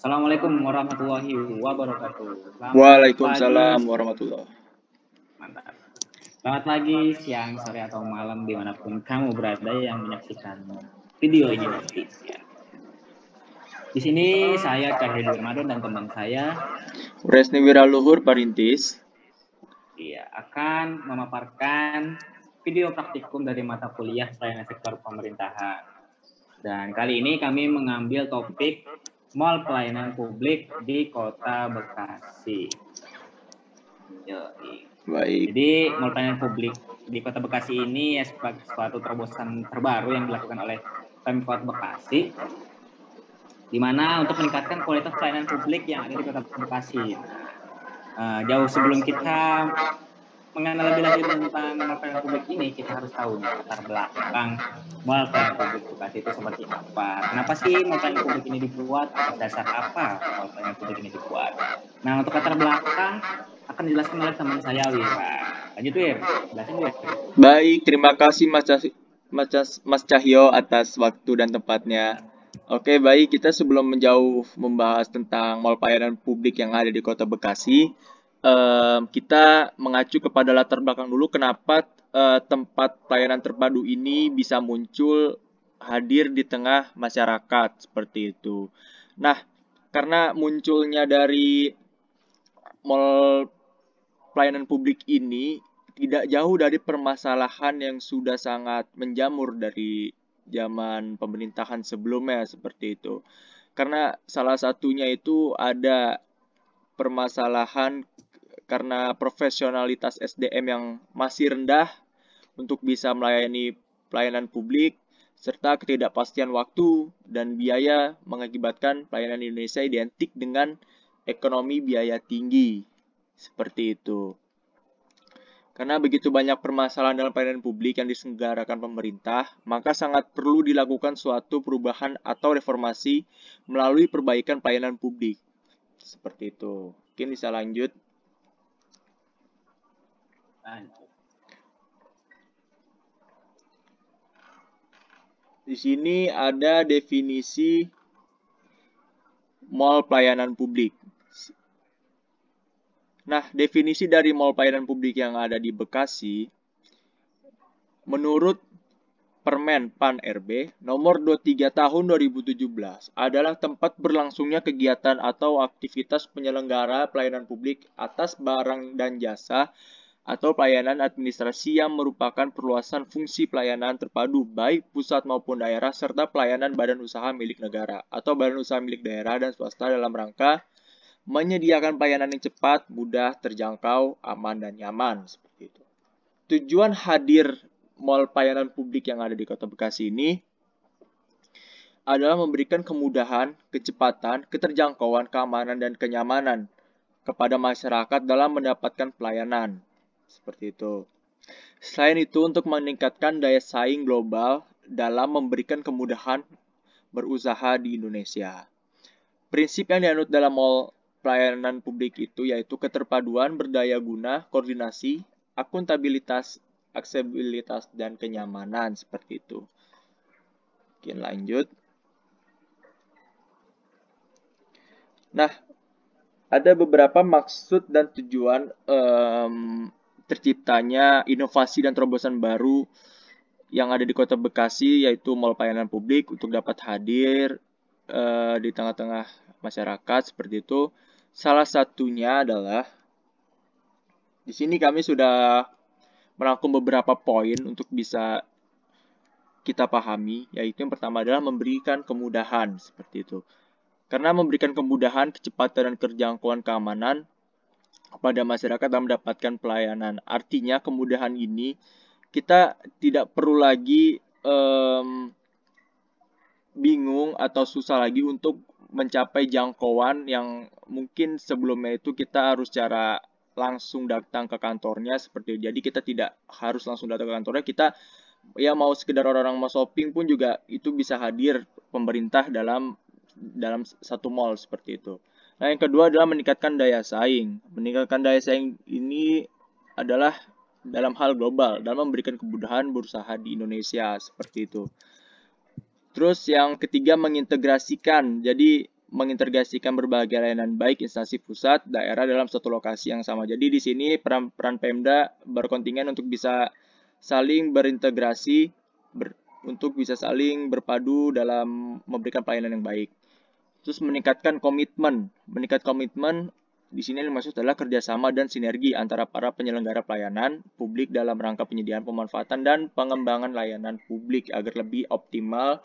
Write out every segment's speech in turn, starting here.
Assalamualaikum warahmatullahi wabarakatuh. Selamat pagi, Waalaikumsalam warahmatullah. mantap. Selamat pagi, siang, sore atau malam dimanapun kamu berada yang menyaksikan video ini nanti. Ya. Di sini saya Cahyadi Ramadan dan teman saya Resni Wiraluhur Parintis. akan memaparkan video praktikum dari mata kuliah pelayanan sektor pemerintahan. Dan kali ini kami mengambil topik Mall Pelayanan Publik di Kota Bekasi. Baik. Jadi mall pelayanan publik di Kota Bekasi ini sebagai suatu terobosan terbaru yang dilakukan oleh Pemkot Bekasi, di mana untuk meningkatkan kualitas pelayanan publik yang ada di Kota Bekasi. Jauh sebelum kita mengenal lebih lanjut tentang mall pelayanan publik ini, kita harus tahu latar belakang mall pelayanan publik Bekasi itu seperti apa. Kenapa sih mall pelayanan publik ini dibuat? Atas dasar apa mall pelayanan publik ini dibuat? Nah, untuk latar belakang akan dijelaskan oleh teman saya Wira. Lanjut Wir, jelasin Wir. Baik, terima kasih Mas Cahyo atas waktu dan tempatnya. Oke, baik, kita sebelum menjauh membahas tentang mall pelayanan publik yang ada di Kota Bekasi, kita mengacu kepada latar belakang dulu kenapa tempat pelayanan terpadu ini bisa muncul hadir di tengah masyarakat seperti itu. Nah, karena munculnya dari mall pelayanan publik ini tidak jauh dari permasalahan yang sudah sangat menjamur dari zaman pemerintahan sebelumnya seperti itu. Karena salah satunya itu ada permasalahan karena profesionalitas SDM yang masih rendah untuk bisa melayani pelayanan publik serta ketidakpastian waktu dan biaya mengakibatkan pelayanan Indonesia identik dengan ekonomi biaya tinggi. Seperti itu. Karena begitu banyak permasalahan dalam pelayanan publik yang diselenggarakan pemerintah, maka sangat perlu dilakukan suatu perubahan atau reformasi melalui perbaikan pelayanan publik. Seperti itu. Mungkin bisa lanjut. Di sini ada definisi mall pelayanan publik. Nah, definisi dari mall pelayanan publik yang ada di Bekasi, menurut Permen PAN RB nomor 23 tahun 2017 adalah tempat berlangsungnya kegiatan atau aktivitas penyelenggara pelayanan publik atas barang dan jasa atau pelayanan administrasi yang merupakan perluasan fungsi pelayanan terpadu baik pusat maupun daerah serta pelayanan badan usaha milik negara atau badan usaha milik daerah dan swasta dalam rangka menyediakan pelayanan yang cepat, mudah, terjangkau, aman, dan nyaman. Seperti itu. Tujuan hadir mall pelayanan publik yang ada di Kota Bekasi ini adalah memberikan kemudahan, kecepatan, keterjangkauan, keamanan, dan kenyamanan kepada masyarakat dalam mendapatkan pelayanan. Seperti itu. Selain itu, untuk meningkatkan daya saing global dalam memberikan kemudahan berusaha di Indonesia. Prinsip yang dianut dalam mall pelayanan publik itu yaitu keterpaduan berdaya guna, koordinasi, akuntabilitas, aksesibilitas, dan kenyamanan seperti itu. Oke, lanjut. Nah, ada beberapa maksud dan tujuan terciptanya inovasi dan terobosan baru yang ada di Kota Bekasi yaitu mall pelayanan publik untuk dapat hadir di tengah-tengah masyarakat seperti itu. Salah satunya adalah di sini kami sudah merangkum beberapa poin untuk bisa kita pahami, yaitu yang pertama adalah memberikan kemudahan seperti itu. Karena memberikan kemudahan, kecepatan dan kerjangkauan keamanan kepada masyarakat dalam mendapatkan pelayanan. Artinya kemudahan ini kita tidak perlu lagi bingung atau susah lagi untuk mencapai jangkauan yang mungkin sebelumnya itu kita harus cara langsung datang ke kantornya seperti itu. Jadi kita tidak harus langsung datang ke kantornya, kita ya mau sekedar orang-orang mau shopping pun juga itu bisa hadir pemerintah dalam satu mall seperti itu. Nah, yang kedua adalah meningkatkan daya saing. Meningkatkan daya saing ini adalah dalam hal global, dalam memberikan kemudahan berusaha di Indonesia seperti itu. Terus yang ketiga mengintegrasikan, jadi mengintegrasikan berbagai layanan baik instansi pusat, daerah dalam satu lokasi yang sama. Jadi di sini peran Pemda berkontingen untuk bisa saling berintegrasi, untuk bisa saling berpadu dalam memberikan pelayanan yang baik. Terus meningkatkan komitmen. Di sini yang dimaksud adalah kerjasama dan sinergi antara para penyelenggara pelayanan publik dalam rangka penyediaan, pemanfaatan, dan pengembangan layanan publik agar lebih optimal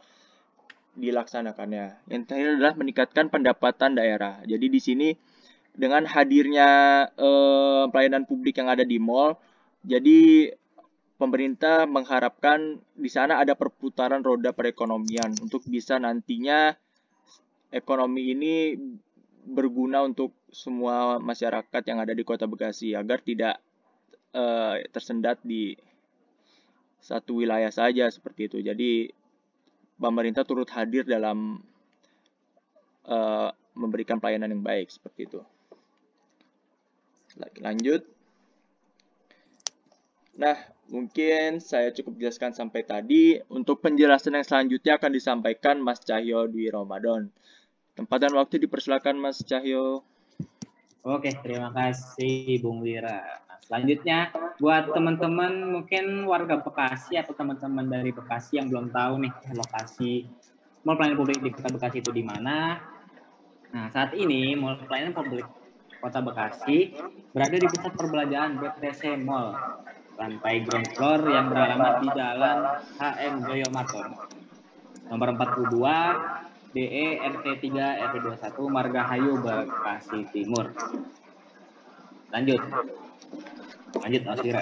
dilaksanakannya. Yang terakhir adalah meningkatkan pendapatan daerah. Jadi di sini dengan hadirnya pelayanan publik yang ada di mall, jadi pemerintah mengharapkan di sana ada perputaran roda perekonomian untuk bisa nantinya ekonomi ini berguna untuk semua masyarakat yang ada di Kota Bekasi agar tidak tersendat di satu wilayah saja seperti itu. Jadi pemerintah turut hadir dalam memberikan pelayanan yang baik seperti itu. Lanjut. Nah, mungkin saya cukup jelaskan sampai tadi. Untuk penjelasan yang selanjutnya akan disampaikan Mas Cahyo Dwi Ramadan. Tempat dan waktu dipersilakan Mas Cahyo. Oke, terima kasih Bung Wira. Nah, selanjutnya buat teman-teman mungkin warga Bekasi atau teman-teman dari Bekasi yang belum tahu nih lokasi mall pelayanan publik di Kota Bekasi itu di mana. Nah, saat ini mall pelayanan publik Kota Bekasi berada di pusat perbelanjaan BTC Mall, lantai ground floor yang beralamat di Jalan HM Joyomarto, nomor 42 DE RT 3 RT 21 Margahayu Bekasi Timur. Lanjut Mas Wira.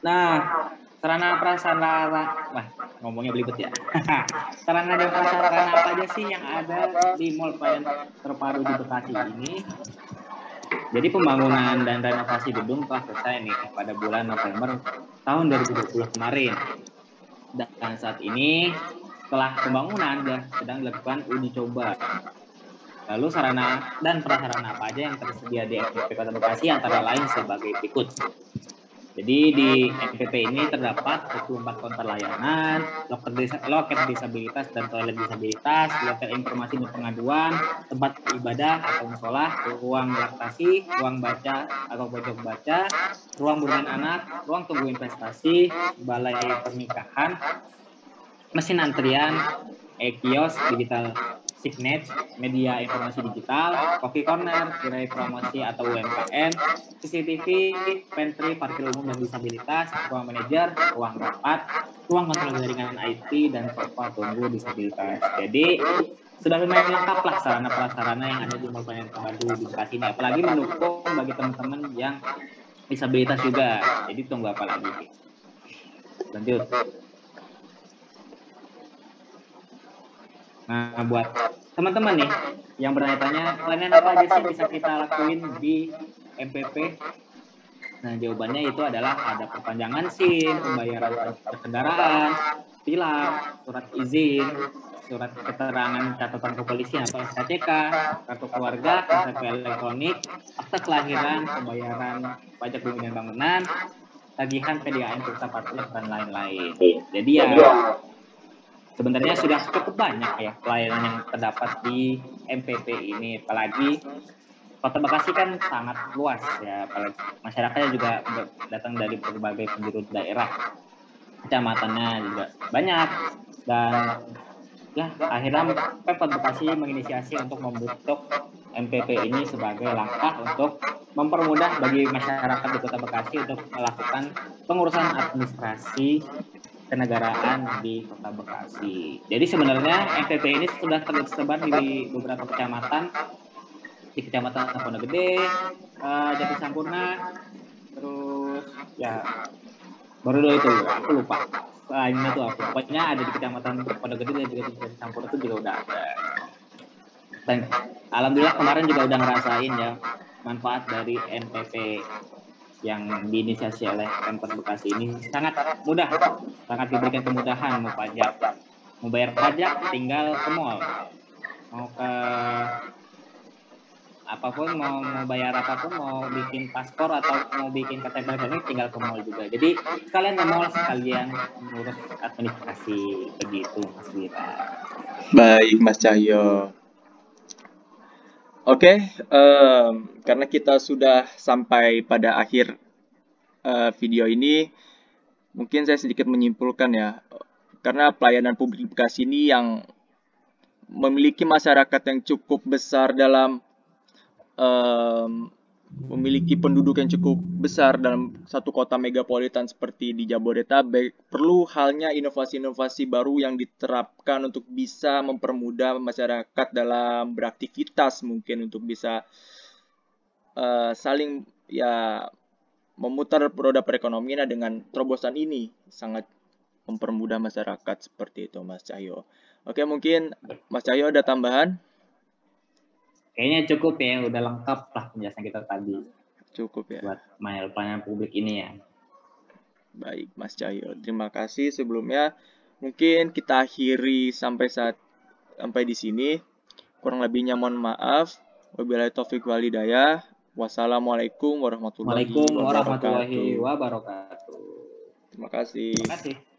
Nah, sarana prasarana, ngomongnya belibet ya. Sarana dan prasarana apa aja sih yang ada di mall pelayanan terpadu di Bekasi ini? Jadi pembangunan dan renovasi gedung telah selesai nih pada bulan November tahun 2020 kemarin. Dan saat ini setelah pembangunan sedang dilakukan uji coba. Lalu sarana dan prasarana apa aja yang tersedia di MPP Kota Bekasi antara lain sebagai berikut. Jadi di MPP ini terdapat 24 counter layanan, loket disabilitas dan toilet disabilitas, loket informasi dan pengaduan, tempat ibadah atau musola, ruang laktasi, ruang baca atau pojok baca, ruang bermain anak, ruang tunggu investasi, balai pernikahan, mesin antrian, e-kios, digital signage, media informasi digital, coffee corner, gerai promosi atau UMKM, CCTV, pantry, parkir umum dan disabilitas, ruang manajer, ruang rapat, ruang kontrol jaringan IT, dan sofa tunggu disabilitas. Jadi sudah lumayan lengkap lah sarana prasarana yang ada di mall pelayanan terpadu di Bekasi ini. Apalagi mendukung bagi teman-teman yang disabilitas juga. Jadi tunggu apa lagi? Lanjut. Nah, buat teman-teman nih yang bertanya-tanya, pelayanan apa aja sih bisa kita lakuin di MPP? Nah, jawabannya itu adalah ada perpanjangan SIM, pembayaran pajak kendaraan, tilang, surat izin, surat keterangan catatan kepolisian atau SKCK, kartu keluarga, KTP elektronik, akta kelahiran, pembayaran pajak bumi dan bangunan, tagihan PDAM, pulsa parkir, dan lain-lain. Jadi ya sebenarnya sudah cukup banyak ya pelayanan yang terdapat di MPP ini, apalagi Kota Bekasi kan sangat luas ya, apalagi masyarakatnya juga datang dari berbagai penjuru daerah, kecamatannya juga banyak, dan ya akhirnya Pemkot Bekasi menginisiasi untuk membentuk MPP ini sebagai langkah untuk mempermudah bagi masyarakat di Kota Bekasi untuk melakukan pengurusan administrasi kenegaraan di Kota Bekasi. Jadi sebenarnya MPP ini sudah tersebar di beberapa kecamatan, di Kecamatan Pondok Gede, Jati Sampurna, terus ya baru itu aku lupa. Lainnya tuh aku pokoknya ada di Kecamatan Pondok Gede dan juga di Jati Sampurna itu juga udah ada. Dan alhamdulillah kemarin juga udah ngerasain ya manfaat dari MPP yang diinisiasi oleh Pemkot Bekasi ini sangat mudah, sangat diberikan kemudahan mau bayar pajak tinggal ke mall, mau ke apapun mau bayar apapun, mau bikin paspor atau mau bikin KTP elektronik tinggal ke mall juga. Jadi sekalian ke mall sekalian ngurus administrasi begitu Mas Wira. Baik, Mas Cahyo. Oke, karena kita sudah sampai pada akhir video ini, mungkin saya sedikit menyimpulkan ya, karena pelayanan publik Bekasi ini yang memiliki masyarakat yang cukup besar dalam memiliki penduduk yang cukup besar dalam satu kota megapolitan seperti di Jabodetabek, perlu halnya inovasi-inovasi baru yang diterapkan untuk bisa mempermudah masyarakat dalam beraktivitas, mungkin untuk bisa saling ya memutar roda perekonomian dengan terobosan ini sangat mempermudah masyarakat seperti itu, Mas Cahyo. Oke, mungkin Mas Cahyo ada tambahan? Kayaknya cukup ya, udah lengkap lah penjelasan kita tadi. Cukup ya. Buat pelayanan publik ini ya. Baik, Mas Cahyo. Terima kasih sebelumnya. Mungkin kita akhiri sampai di sini. Kurang lebihnya mohon maaf. Wabillahi taufiq wal hidayah. Wassalamualaikum warahmatullahi wabarakatuh. wabarakatuh. Terima kasih. Terima kasih.